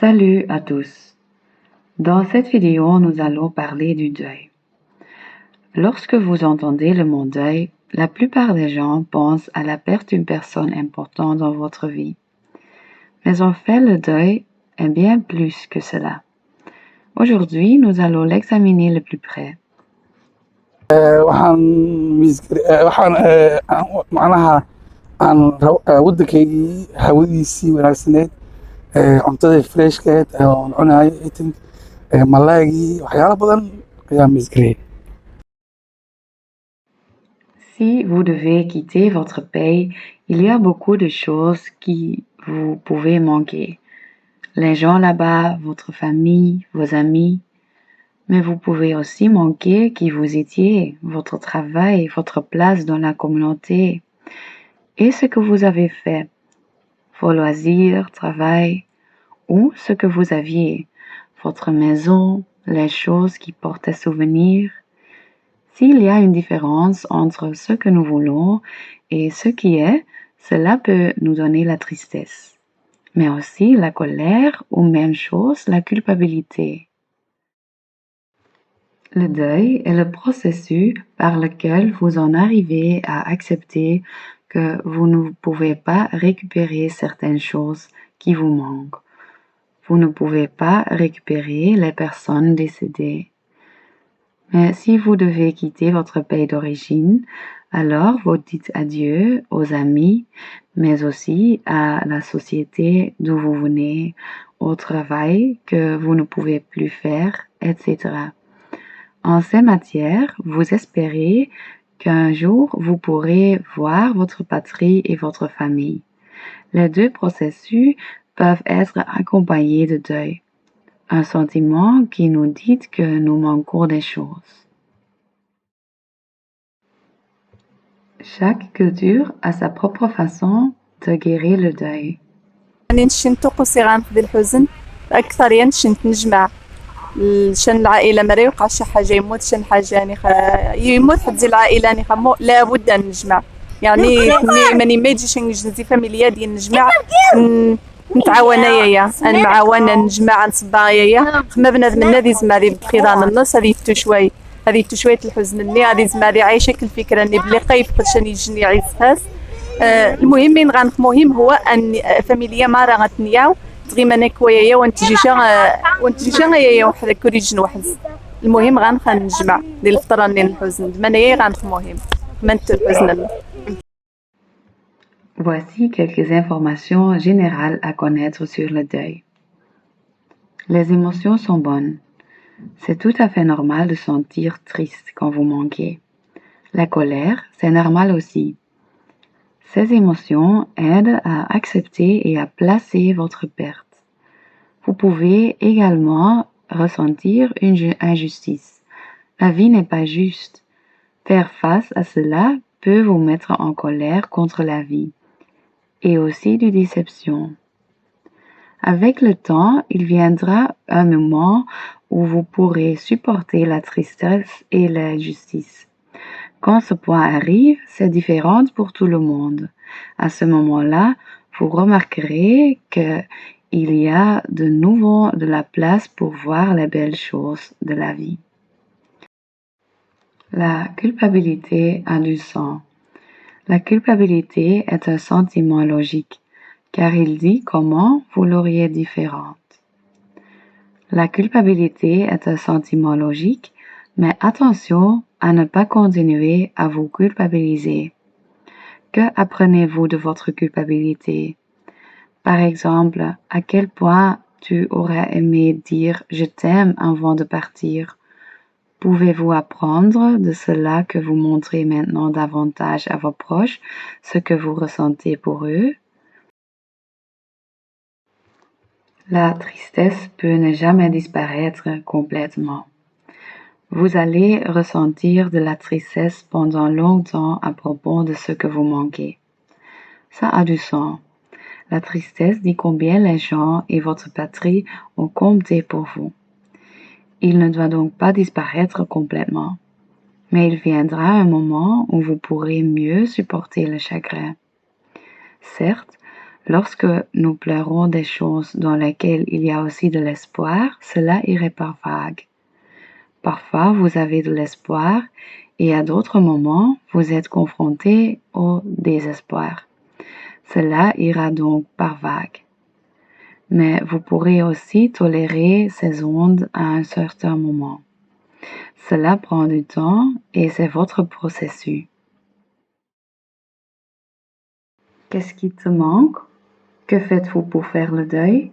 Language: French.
Salut à tous. Dans cette vidéo, nous allons parler du deuil. Lorsque vous entendez le mot deuil, la plupart des gens pensent à la perte d'une personne importante dans votre vie. Mais en fait, le deuil est bien plus que cela. Aujourd'hui, nous allons l'examiner de plus près. Waddankaygii hawadiisii wanaagsaneyd, cuntadii freshkeed oon cunayay eating, malaygii waxyaalo badan ayaa misgareeyay. Si vous devez quitter votre pays, il y a beaucoup de choses qui vous pouvez manquer. Les gens là-bas, votre famille, vos amis. Mais vous pouvez aussi manquer qui vous étiez, votre travail, votre place dans la communauté et ce que vous avez fait, vos loisirs, travail ou ce que vous aviez, votre maison, les choses qui portaient souvenir. S'il y a une différence entre ce que nous voulons et ce qui est, cela peut nous donner la tristesse, mais aussi la colère ou même chose, la culpabilité. Le deuil est le processus par lequel vous en arrivez à accepter que vous ne pouvez pas récupérer certaines choses qui vous manquent. Vous ne pouvez pas récupérer les personnes décédées. Mais si vous devez quitter votre pays d'origine, alors vous dites adieu aux amis, mais aussi à la société d'où vous venez, au travail que vous ne pouvez plus faire, etc. En ces matières, vous espérez qu'un jour vous pourrez voir votre patrie et votre famille. Les deux processus peuvent être accompagnés de deuil, un sentiment qui nous dit que nous manquons des choses. Chaque culture a sa propre façon de guérir le deuil. يعني نشنت قصي غنقضي الحزن أكثر نشنت نجمع شن العائلة ما يوقع شي حاجة يموت شن حاجة يعني يموت حد العائلة يعني لابد أن نجمع يعني ماني ما يجيش نجي فاميليا ديال نجمع نتعاون يايا نعاون نجمع نصبا يايا خما بنادم النادي زماري بخيران النص هذه يفتو شوي هذه يفتو شوية الحزن اللي هذه زماري عايشة الفكرة اني بلي قيف قدشان يجني عيساس المهم من غنخ مهم هو ان فاميليا ما راه غتنياو تغيما كويايا وانتجيشا يا وحده كوريجن واحد المهم غنخ نجمع ديال الفتره ديال الحزن منايا غنخ مهم منت الحزن. Voici quelques informations générales à connaître sur le deuil. Les émotions sont bonnes. C'est tout à fait normal de sentir triste quand vous manquez. La colère, c'est normal aussi. Ces émotions aident à accepter et à placer votre perte. Vous pouvez également ressentir une injustice. La vie n'est pas juste. Faire face à cela peut vous mettre en colère contre la vie et aussi de déception. Avec le temps, il viendra un moment où vous pourrez supporter la tristesse et l'injustice. Quand ce point arrive, c'est différent pour tout le monde. À ce moment-là, vous remarquerez qu'il y a de nouveau de la place pour voir les belles choses de la vie. La culpabilité a du sens. La culpabilité est un sentiment logique, car il dit comment vous l'auriez différente. La culpabilité est un sentiment logique, mais attention à ne pas continuer à vous culpabiliser. Que apprenez-vous de votre culpabilité? Par exemple, à quel point tu aurais aimé dire je t'aime avant de partir? Pouvez-vous apprendre de cela que vous montrez maintenant davantage à vos proches ce que vous ressentez pour eux? La tristesse peut ne jamais disparaître complètement. Vous allez ressentir de la tristesse pendant longtemps à propos de ce que vous manquez. Ça a du sens. La tristesse dit combien les gens et votre patrie ont compté pour vous. Il ne doit donc pas disparaître complètement. Mais il viendra un moment où vous pourrez mieux supporter le chagrin. Certes, Lorsque nous pleurons des choses dans lesquelles il y a aussi de l'espoir, cela irait par vagues. Parfois, vous avez de l'espoir et à d'autres moments, vous êtes confronté au désespoir. Cela ira donc par vagues. Mais vous pourrez aussi tolérer ces ondes à un certain moment. Cela prend du temps et c'est votre processus. Qu'est-ce qui te manque? Que faites-vous pour faire le deuil?